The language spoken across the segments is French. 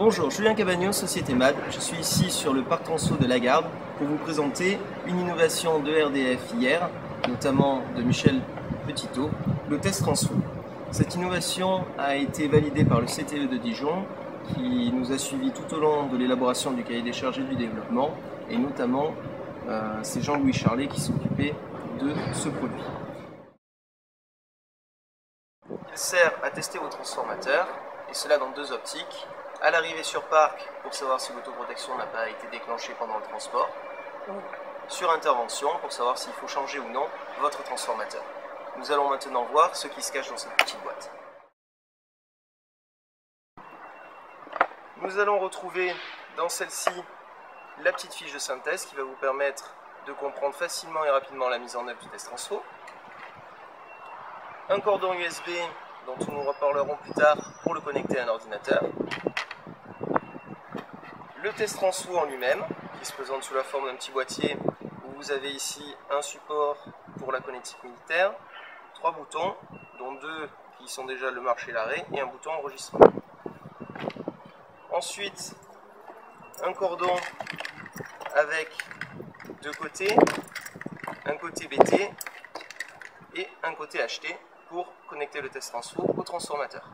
Bonjour, Julien Cabagnon, Société MAD. Je suis ici sur le parc Transfo de Lagarde pour vous présenter une innovation de RDF hier, notamment de Michel Petitot, le test Transfo. Cette innovation a été validée par le CTE de Dijon qui nous a suivis tout au long de l'élaboration du cahier des charges et du développement, et notamment c'est Jean-Louis Charlet qui s'occupait de ce produit. Il sert à tester vos transformateurs, et cela dans deux optiques. À l'arrivée sur parc, pour savoir si l'autoprotection n'a pas été déclenchée pendant le transport, ou sur intervention, pour savoir s'il faut changer ou non votre transformateur. Nous allons maintenant voir ce qui se cache dans cette petite boîte. Nous allons retrouver dans celle-ci la petite fiche de synthèse qui va vous permettre de comprendre facilement et rapidement la mise en œuvre du test Transfo. Un cordon USB dont nous reparlerons plus tard pour le connecter à un ordinateur. Le test Transfo en lui-même, qui se présente sous la forme d'un petit boîtier où vous avez ici un support pour la connectique militaire, 3 boutons, dont 2 qui sont déjà le marche et l'arrêt, et un bouton enregistrement. Ensuite, un cordon avec deux côtés, un côté BT et un côté HT pour connecter le test Transfo au transformateur.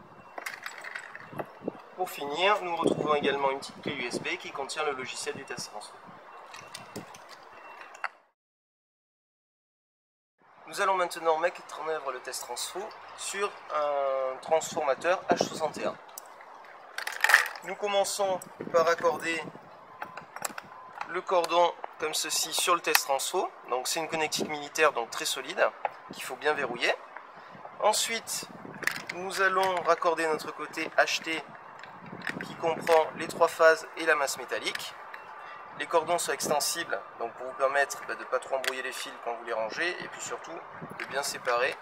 Pour finir, nous retrouvons également une petite clé USB qui contient le logiciel du test Transfo. Nous allons maintenant mettre en œuvre le test Transfo sur un transformateur H61. Nous commençons par accorder le cordon comme ceci sur le test Transfo. Donc c'est une connectique militaire donc très solide qu'il faut bien verrouiller. Ensuite, nous allons raccorder notre côté HT qui comprend les 3 phases et la masse métallique. Les cordons sont extensibles, donc pour vous permettre de ne pas trop embrouiller les fils quand vous les rangez, et puis surtout de bien séparer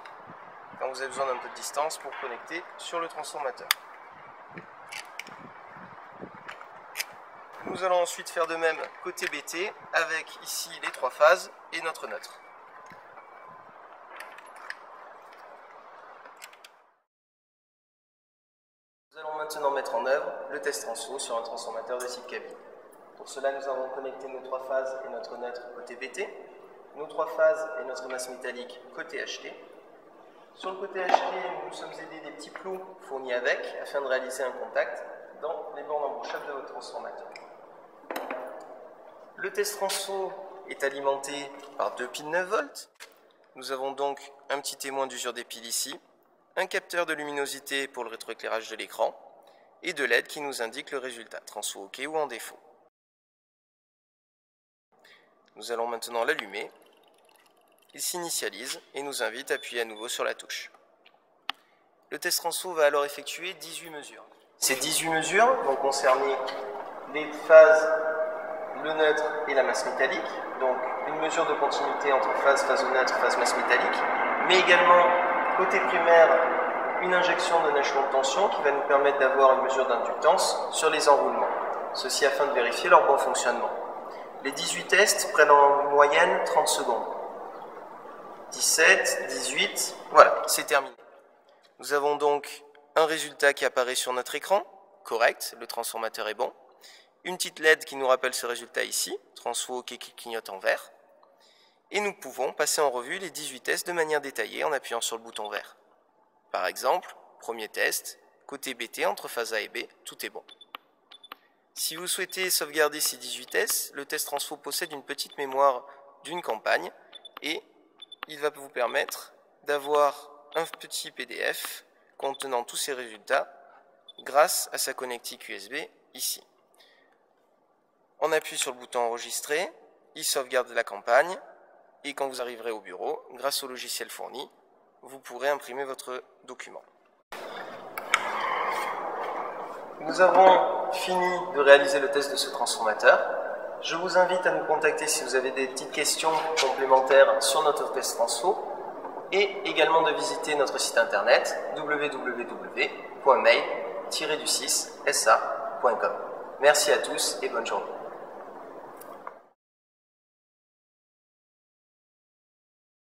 quand vous avez besoin d'un peu de distance pour connecter sur le transformateur. Nous allons ensuite faire de même côté BT avec ici les 3 phases et notre neutre. Nous allons maintenant mettre en œuvre le test Transfo sur un transformateur de type cabine. Pour cela, nous avons connecté nos 3 phases et notre neutre côté BT, nos 3 phases et notre masse métallique côté HT. Sur le côté HT, nous nous sommes aidés des petits plots fournis avec afin de réaliser un contact dans les bornes embranchables de votre transformateur. Le test Transfo est alimenté par 2 piles 9 volts. Nous avons donc un petit témoin d'usure des piles ici, un capteur de luminosité pour le rétroéclairage de l'écran et 2 LED qui nous indiquent le résultat, Transfo OK ou en défaut. Nous allons maintenant l'allumer. Il s'initialise et nous invite à appuyer à nouveau sur la touche. Le test Transfo va alors effectuer 18 mesures. Ces 18 mesures vont concerner les phases, le neutre et la masse métallique, donc une mesure de continuité entre phase au neutre, phase masse métallique, mais également côté primaire, une injection d'un échelon de tension qui va nous permettre d'avoir une mesure d'inductance sur les enroulements, ceci afin de vérifier leur bon fonctionnement. Les 18 tests prennent en moyenne 30 secondes. 17, 18, voilà, c'est terminé. Nous avons donc un résultat qui apparaît sur notre écran, correct, le transformateur est bon. Une petite LED qui nous rappelle ce résultat ici, Transfo OK qui clignote en vert. Et nous pouvons passer en revue les 18 tests de manière détaillée en appuyant sur le bouton vert. Par exemple, premier test, côté BT entre phase A et B, tout est bon. Si vous souhaitez sauvegarder ces 18 tests, le test Transfo possède une petite mémoire d'une campagne et il va vous permettre d'avoir un petit PDF contenant tous ces résultats grâce à sa connectique USB ici. On appuie sur le bouton enregistrer, il sauvegarde la campagne et quand vous arriverez au bureau, grâce au logiciel fourni, vous pourrez imprimer votre document. Nous avons fini de réaliser le test de ce transformateur. Je vous invite à nous contacter si vous avez des petites questions complémentaires sur notre test Transfo et également de visiter notre site internet www.mail-sa.com. Merci à tous et bonne journée.